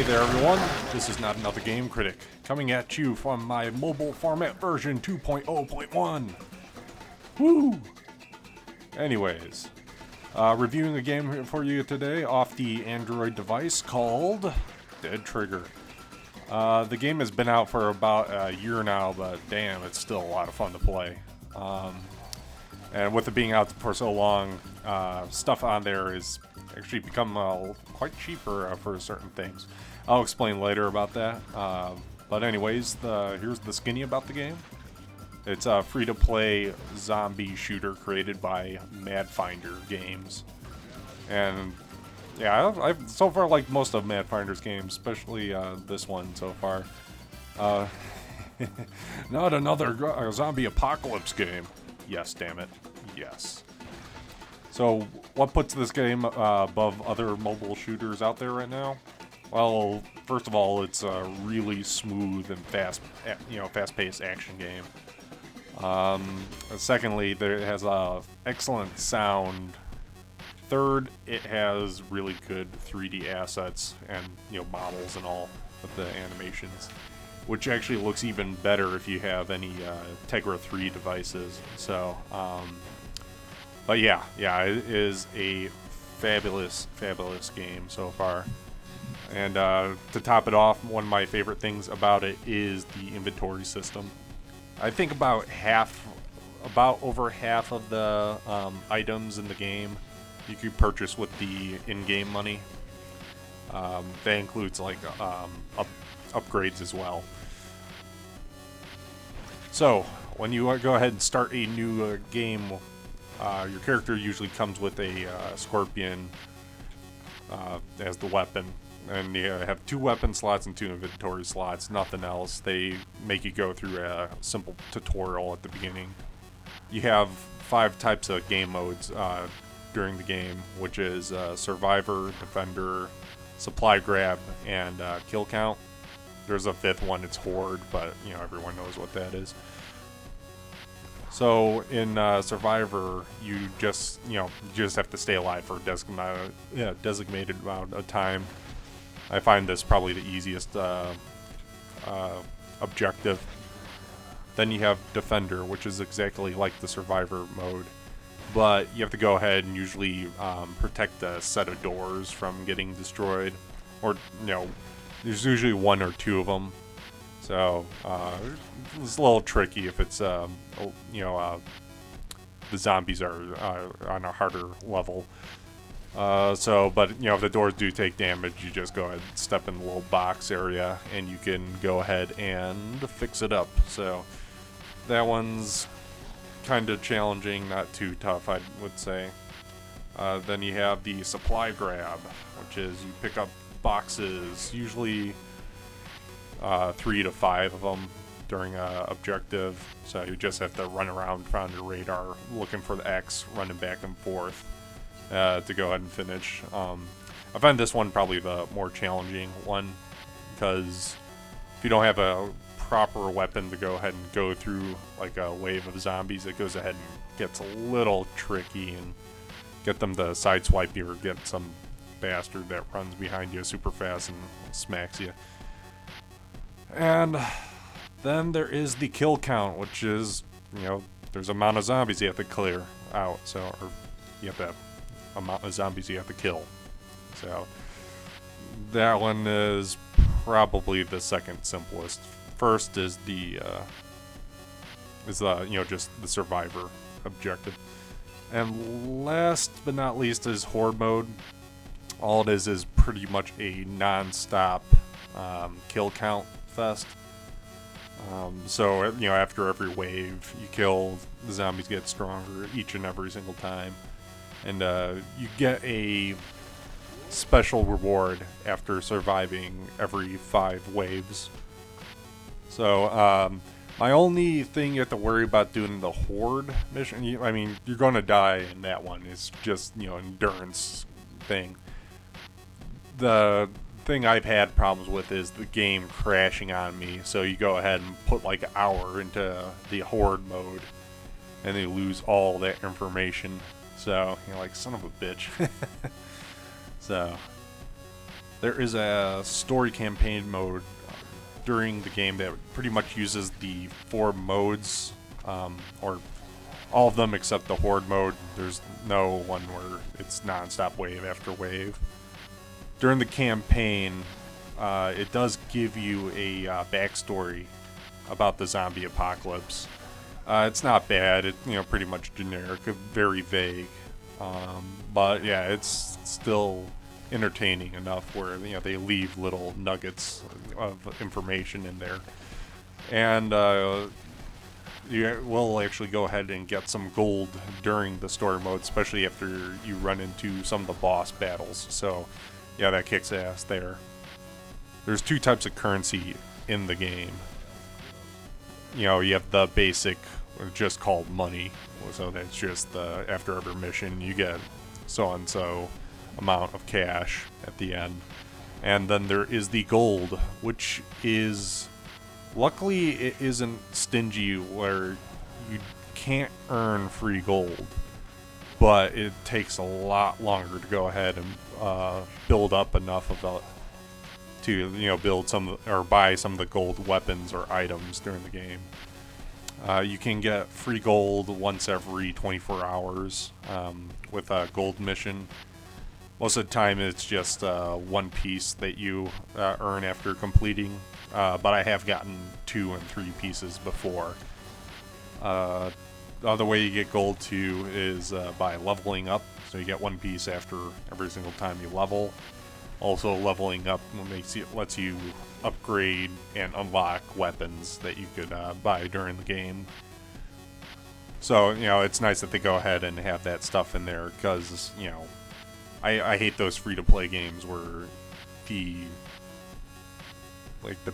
Hey there everyone, this is Not Another Game Critic, coming at you from my mobile format version 2.0.1. Woo! Anyways, reviewing a game for you today off the Android device called Dead Trigger. The game has been out for about a year now, but damn, it's still a lot of fun to play. And with it being out for so long, stuff on there is actually become quite cheaper for certain things. I'll explain later about that. But anyways, here's the skinny about the game. It's a free-to-play zombie shooter created by Madfinger Games. And yeah, I've so far liked most of Madfinger's games, especially this one so far. Not another zombie apocalypse game. Yes, damn it. Yes. So, what puts this game above other mobile shooters out there right now? Well, first of all, it's a really smooth and fast-paced action game. Secondly, it has excellent sound. Third, it has really good 3D assets and models and all of the animations, which actually looks even better if you have any Tegra 3 devices. So, but yeah, it is a fabulous game so far. And to top it off, one of my favorite things about it is the inventory system. I think about over half of the items in the game you could purchase with the in-game money. That includes like upgrades as well. So when you go ahead and start a new game, your character usually comes with a scorpion as the weapon. And you have 2 weapon slots and 2 inventory slots, nothing else. They make you go through a simple tutorial at the beginning. You have 5 types of game modes during the game, which is Survivor, Defender, Supply Grab, and Kill Count. There's a 5th one, it's Horde, but everyone knows what that is. So in Survivor, you just have to stay alive for a designated amount of time. I find this probably the easiest objective. Then you have Defender, which is exactly like the Survivor mode, but you have to go ahead and usually protect a set of doors from getting destroyed, or there's usually 1 or 2 of them. So it's a little tricky if it's the zombies are on a harder level. But if the doors do take damage, you just go ahead and step in the little box area and you can go ahead and fix it up. So that one's kind of challenging, not too tough, I would say. Then you have the supply grab, which is you pick up boxes, usually 3 to 5 of them during a objective. So you just have to run around your radar looking for the X, running back and forth. To go ahead and finish. I find this one probably the more challenging one, because if you don't have a proper weapon to go ahead and go through like a wave of zombies, it goes ahead and gets a little tricky and get them to sideswipe you or get some bastard that runs behind you super fast and smacks you. And then there is the kill count, which is, there's an amount of zombies you have to clear out, or you have to amount of zombies you have to kill. So that one is probably the second simplest. First is just the Survivor objective, and last but not least is Horde mode. All it is pretty much a non-stop kill count fest. So after every wave you kill, the zombies get stronger each and every single time. And you get a special reward after surviving every 5 waves. So my only thing you have to worry about doing the Horde mission, you're going to die in that one. It's just, endurance thing. The thing I've had problems with is the game crashing on me. So you go ahead and put like an hour into the Horde mode, and they lose all that information. So, like, son of a bitch. So, There is a story campaign mode during the game that pretty much uses the 4 modes, or all of them except the horde mode. There's no one where it's non-stop wave after wave. During the campaign, it does give you a backstory about the zombie apocalypse. It's not bad. It pretty much generic, very vague, but yeah, it's still entertaining enough where they leave little nuggets of information in there, and you will actually go ahead and get some gold during the story mode, especially after you run into some of the boss battles. So yeah, that kicks ass there. There's 2 types of currency in the game. You have the basic, just called money. So that's just after every mission you get so-and-so amount of cash at the end. And then there is the gold, which is, luckily it isn't stingy where you can't earn free gold, but it takes a lot longer to go ahead and build up enough of it to build some or buy some of the gold weapons or items during the game. You can get free gold once every 24 hours with a gold mission. Most of the time it's just 1 piece that you earn after completing, but I have gotten 2 and 3 pieces before. The other way you get gold too is by leveling up, so you get 1 piece after every single time you level. Also, leveling up lets you upgrade and unlock weapons that you could buy during the game. So it's nice that they go ahead and have that stuff in there, because I hate those free-to-play games where the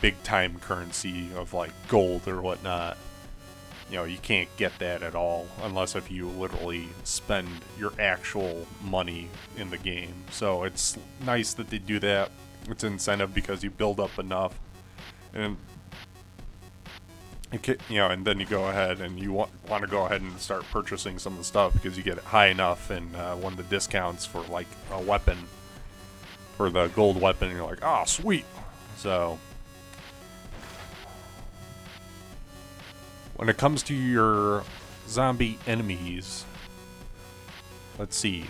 big time currency of like gold or whatnot, you can't get that at all unless if you literally spend your actual money in the game. So it's nice that they do that. It's an incentive because you build up enough, and and then you go ahead and you want to go ahead and start purchasing some of the stuff because you get it high enough, and one of the discounts for like a weapon, for the gold weapon, and you're like, oh sweet. So when it comes to your zombie enemies, let's see,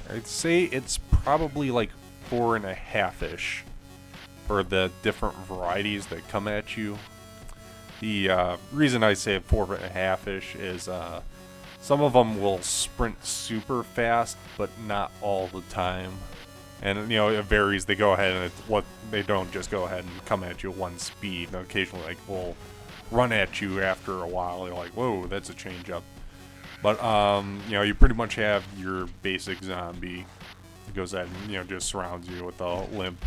I'd say it's probably like 4.5-ish for the different varieties that come at you. The reason I say 4.5-ish is some of them will sprint super fast, but not all the time. And it varies. They go ahead and they don't just go ahead and come at you at 1 speed. And occasionally, will run at you after a while. You're like, whoa, that's a change up. But you pretty much have your basic zombie. It goes ahead and just surrounds you with a limp.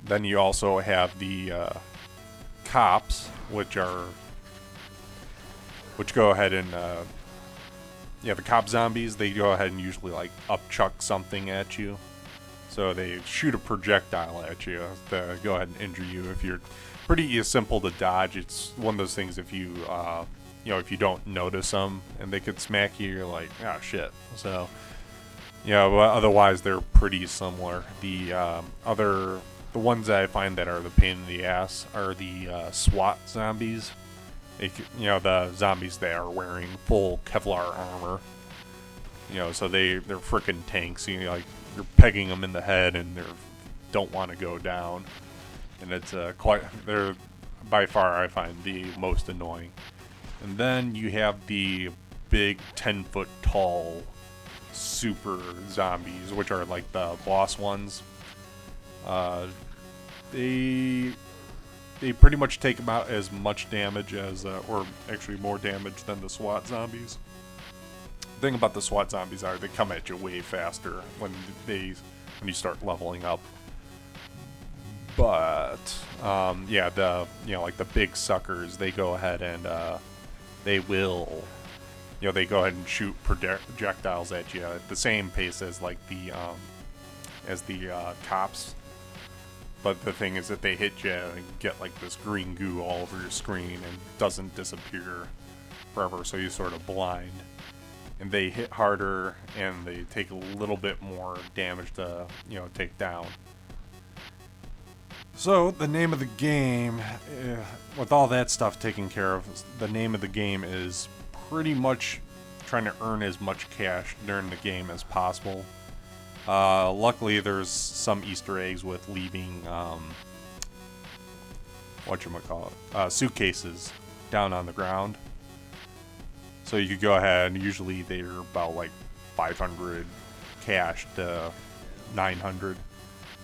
Then you also have the cops, which go ahead and the cop zombies. They go ahead and usually like upchuck something at you. So they shoot a projectile at you to go ahead and injure you. If you're pretty simple to dodge, it's one of those things. If you if you don't notice them and they could smack you, you're like, oh shit. So but otherwise they're pretty similar. The ones that I find that are the pain in the ass are the SWAT zombies. The zombies that are wearing full Kevlar armor. So they're freaking tanks. You're pegging them in the head and they don't want to go down. And it's they're by far, I find, the most annoying. And then you have the big 10-foot tall super zombies, which are like the boss ones. They pretty much take about as much damage as, or actually more damage than the SWAT zombies. The thing about the SWAT zombies are they come at you way faster when you start leveling up. But like the big suckers, they go ahead and they will, they go ahead and shoot projectiles at you at the same pace as like the cops. But the thing is that they hit you and get like this green goo all over your screen and doesn't disappear forever, so you're sort of blind. And they hit harder and they take a little bit more damage to take down. So, the name of the game, with all that stuff taken care of, the name of the game is pretty much trying to earn as much cash during the game as possible. Luckily, there's some Easter eggs with leaving, suitcases down on the ground. So you could go ahead, and usually they're about like 500 cash to 900.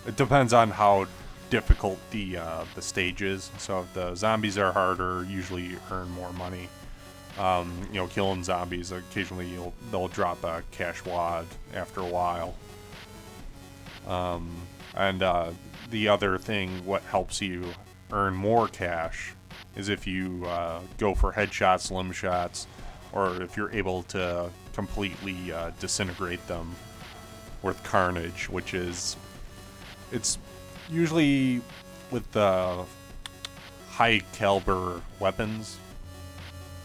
It depends on how difficult the stage is. So if the zombies are harder, usually you earn more money. Killing zombies, occasionally they'll drop a cash wad after a while. And the other thing, what helps you earn more cash, is if you go for headshots, limb shots, or if you're able to completely disintegrate them with carnage, which is, it's usually with the high caliber weapons,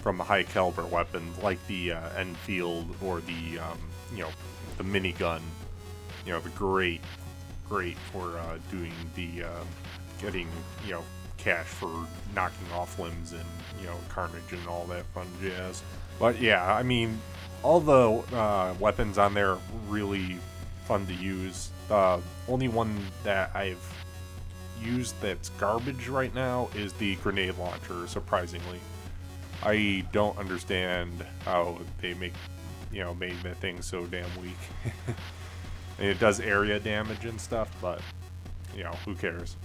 from a high caliber weapon like the Enfield or the the minigun, the great for doing the getting cash for knocking off limbs and carnage and all that fun jazz. But yeah, I mean, all the weapons on there are really fun to use. The only one that I've used that's garbage right now is the grenade launcher, surprisingly. I don't understand how they made that thing so damn weak. And it does area damage and stuff, but who cares?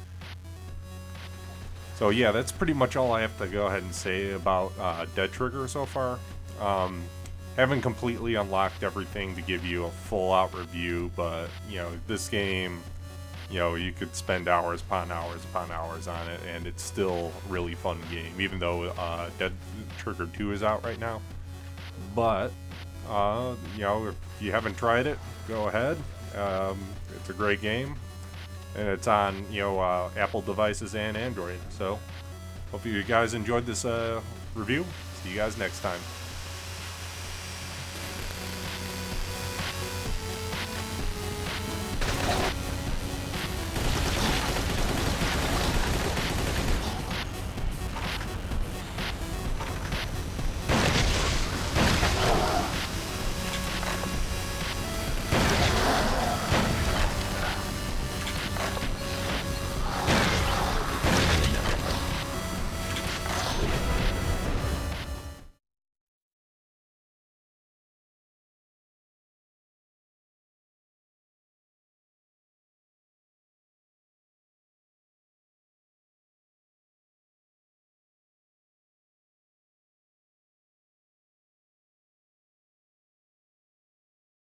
So yeah, that's pretty much all I have to go ahead and say about Dead Trigger so far. Haven't completely unlocked everything to give you a full out review, but this game, you could spend hours upon hours upon hours on it, and it's still a really fun game, even though Dead Trigger 2 is out right now. But if you haven't tried it, go ahead. It's a great game, and it's on Apple devices and Android. So hope you guys enjoyed this review. See you guys next time.